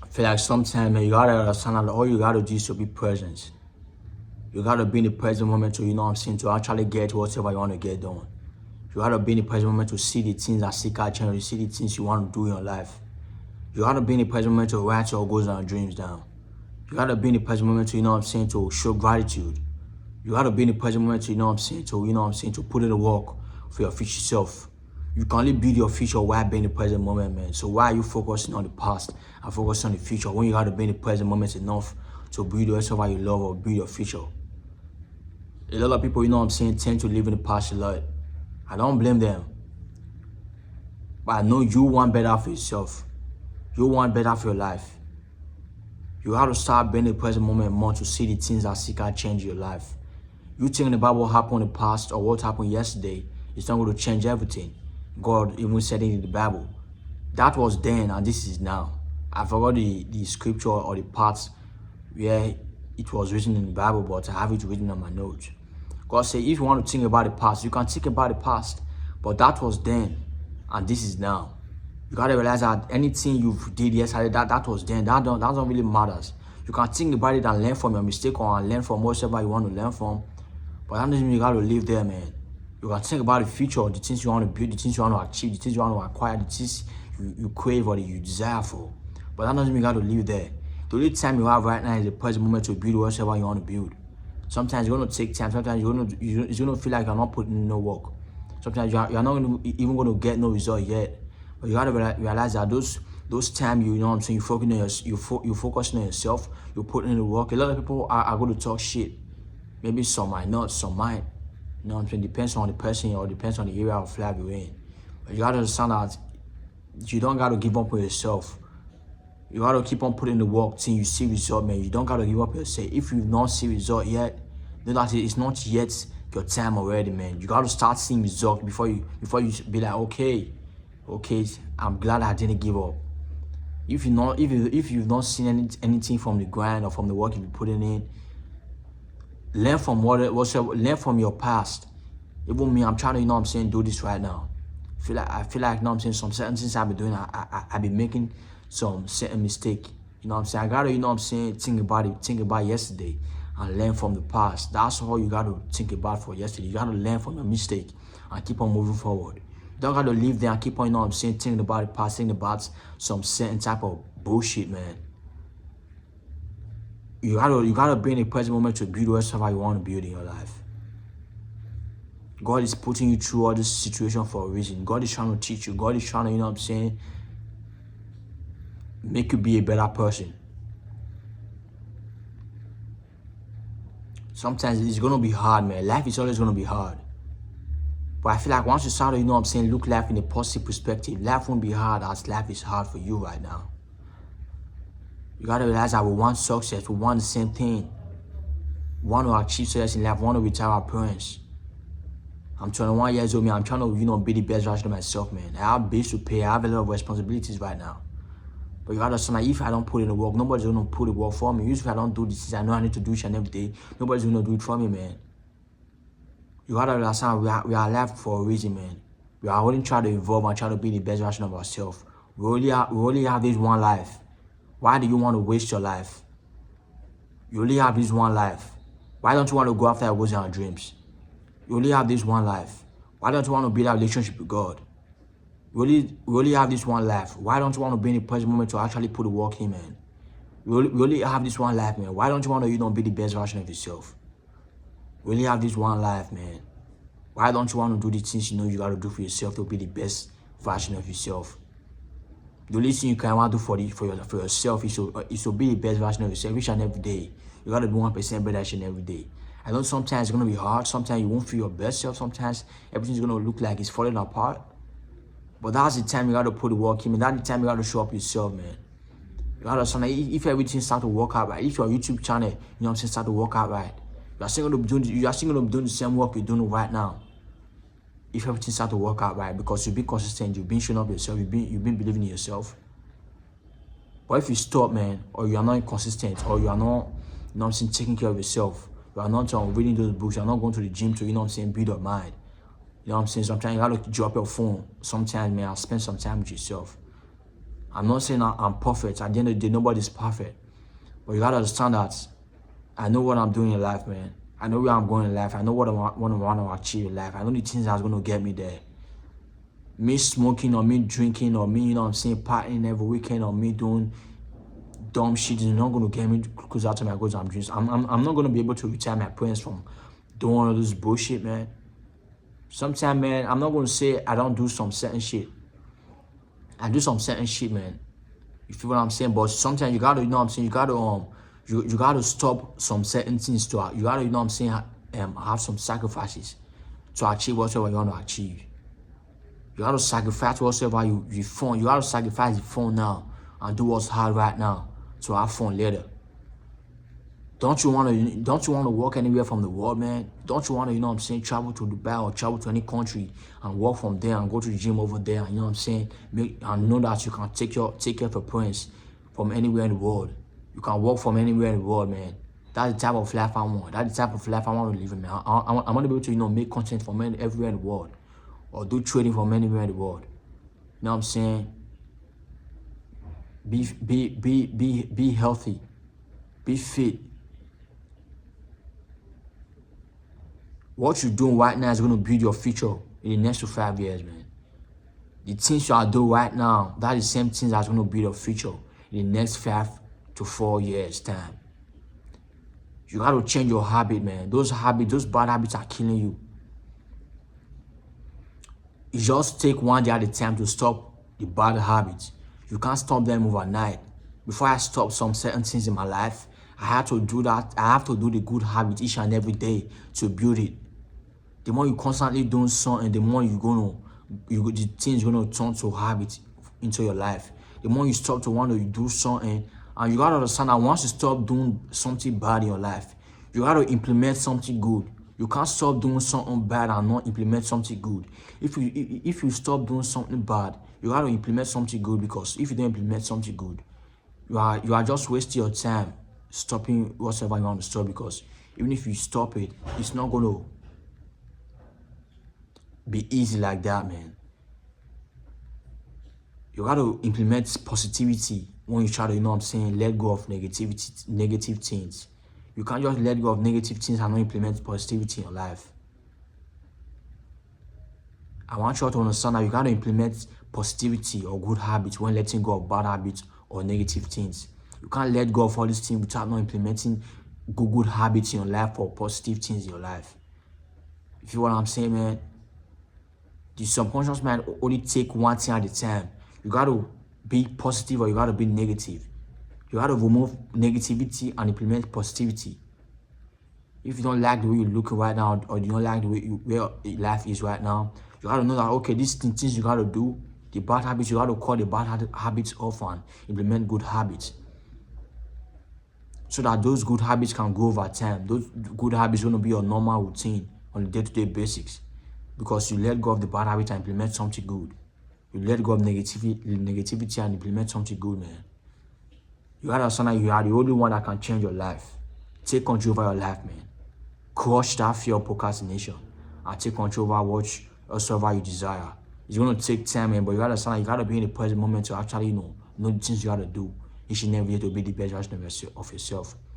I feel like sometimes, man, you gotta understand that all you gotta do is to be present. You gotta be in the present moment to, to actually get whatever you want to get done. You gotta be in the present moment to see the things that seek out change, you see the things you want to do in your life. You gotta be in the present moment to write your goals and dreams down. You gotta be in the present moment to, to show gratitude. You gotta be in the present moment to, to put in the work for your future self. You can only build your future while being in the present moment, man. So why are you focusing on the past and focusing on the future when you gotta be in the present moment enough to build whatever you love or build your future? A lot of people, tend to live in the past a lot. I don't blame them. But I know you want better for yourself. You want better for your life. You have to start being in the present moment more to see the things that seek out change your life. You thinking about what happened in the past or what happened yesterday, it's not going to change everything. God even said it in the Bible. That was then and this is now. I forgot the scripture or the parts where it was written in the Bible, but I have it written on my notes. God said, if you want to think about the past, you can think about the past, but that was then and this is now. You gotta realize that anything you did yesterday, that was then. That don't really matters. You can think about it and learn from your mistake or learn from whatever you want to learn from. But that doesn't mean you gotta live there, man. You can think about the future, the things you want to build, the things you want to achieve, the things you want to acquire, the things you crave or that you desire for. But that doesn't mean you gotta live there. The only time you have right now is the present moment to build whatever you want to build. Sometimes it's gonna take time. Sometimes it's gonna feel like you're not putting in no work. Sometimes you're not even gonna get no result yet. But you gotta realize that those times you focusing on you focusing on yourself, you're putting in the work. A lot of people are going to talk shit. Maybe some might not, some might. Depends on the person or depends on the area of life you're in. But you gotta understand that you don't gotta give up on yourself. You gotta keep on putting the work till you see result, man. You don't gotta give up on yourself. If you not see result yet, then that it's not yet your time already, man. You gotta start seeing result before you be like, okay, I'm glad I didn't give up. If you've not seen anything from the grind or from the work you've been putting in, learn from learn from your past. Even me, I'm trying to do this right now. I feel like some certain things I've been doing, I've been making some certain mistake. I gotta think about yesterday and learn from the past. That's all you gotta think about for yesterday. You gotta learn from your mistake and keep on moving forward. You don't gotta live there and keep on thinking about the past, thinking about some certain type of bullshit, man. You gotta be in the present moment to build whatever you want to build in your life. God is putting you through all this situation for a reason. God is trying to teach you. God is trying to, make you be a better person. Sometimes it's gonna be hard, man. Life is always gonna be hard. But I feel like once you start to, look life in a positive perspective, life won't be hard as life is hard for you right now. You gotta realize that we want success, we want the same thing. We want to achieve success in life, we want to retire our parents. I'm 21 years old, man. I'm trying to, be the best version of myself, man. I have bills to pay, I have a lot of responsibilities right now. But you gotta understand that if I don't put in the work, nobody's gonna put the work for me. If I don't do this, I know I need to do each and every day. Nobody's gonna do it for me, man. You gotta understand we are alive for a reason, man. We are only trying to evolve and try to be the best version of ourselves. We only have this one life. Why do you want to waste your life? You only have this one life. Why don't you want to go after your goals and your dreams? You only have this one life. Why don't you want to build a relationship with God? We only have this one life. Why don't you want to be in the present moment to actually put the work in, man? We only have this one life, man. Why don't you want to, be the best version of yourself? We only have this one life, man. Why don't you want to do the things you got to do for yourself to be the best version of yourself? The only thing you can want to do for yourself is to be the best version of yourself each and every day. You got to be 1% better each and every day. I know sometimes it's going to be hard. Sometimes you won't feel your best self. Sometimes everything's going to look like it's falling apart. But that's the time you got to put the work in. That's the time you got to show up yourself, man. You got to understand that if everything start to work out right, if your YouTube channel, start to work out right, you are still going to be doing the same work you're doing right now. If everything start to work out right, because you've been consistent, you've been showing up yourself, you've been believing in yourself. But if you stop, man, or you are not consistent, or you are not, taking care of yourself, you are not reading those books, you are not going to the gym to, build your mind. Sometimes you gotta drop your phone. Sometimes, man, I'll spend some time with yourself. I'm not saying I'm perfect. At the end of the day, nobody's perfect. But you gotta understand that I know what I'm doing in life, man. I know where I'm going in life. I know what I want to achieve in life. I know the things that's going to get me there. Me smoking or me drinking or me, partying every weekend or me doing dumb shit is not going to get me closer to my goals and dreams. I'm not going to be able to retire my parents from doing all this bullshit, man. Sometimes, man, I'm not going to say I don't do some certain shit. I do some certain shit, man. You feel what I'm saying? But sometimes you gotta, you gotta you gotta stop some certain things to you gotta, have some sacrifices to achieve whatever you want to achieve. You gotta sacrifice whatever you fun. You gotta sacrifice the fun now and do what's hard right now to have fun later. Don't you wanna walk anywhere from the world, man? Don't you wanna, travel to Dubai or travel to any country and walk from there and go to the gym over there, and and know that you can take care of your parents from anywhere in the world. You can walk from anywhere in the world, man. That's the type of life I want. That's the type of life I want to live in, man. I want to be able to, make content from everywhere in the world or do trading from anywhere in the world. You know what I'm saying? Be healthy. Be fit. What you're doing right now is going to build your future in the next 5 years, man. The things you are doing right now, that is the same things that's going to build your future in the next 5 to 4 years' time. You got to change your habit, man. Those bad habits are killing you. You just take one day at a time to stop the bad habits. You can't stop them overnight. Before I stop some certain things in my life, I had to do that. I have to do the good habit each and every day to build it. The more you constantly doing something, the more the things gonna turn to habit into your life. The more you stop to want to do something, and you gotta understand that once you stop doing something bad in your life, you gotta implement something good. You can't stop doing something bad and not implement something good. If you stop doing something bad, you gotta implement something good, because if you don't implement something good, you are just wasting your time stopping whatever you want to stop, because even if you stop it, it's not gonna be easy like that, man. You got to implement positivity when you try to, let go of negative things. You can't just let go of negative things and not implement positivity in your life. I want you all to understand that you got to implement positivity or good habits when letting go of bad habits or negative things. You can't let go of all these things without not implementing good habits in your life or positive things in your life. You feel what I'm saying, man? The subconscious mind only take one thing at a time. You got to be positive or you got to be negative. You got to remove negativity and implement positivity. If you don't like the way you're looking right now, or you don't like the way where life is right now, you got to know that, okay, these things you got to do, the bad habits, you got to call the bad habits off and implement good habits. So that those good habits can go over time. Those good habits are going to be your normal routine on a day-to-day basis. Because you let go of the bad habit and implement something good. You let go of negativity and implement something good, man. You gotta understand that you are the only one that can change your life. Take control over your life, man. Crush that fear of procrastination and take control over whatsoever you desire. It's gonna take time, man, but you gotta understand that you gotta be in the present moment to actually know the things you gotta do each and every day to be the best version of yourself.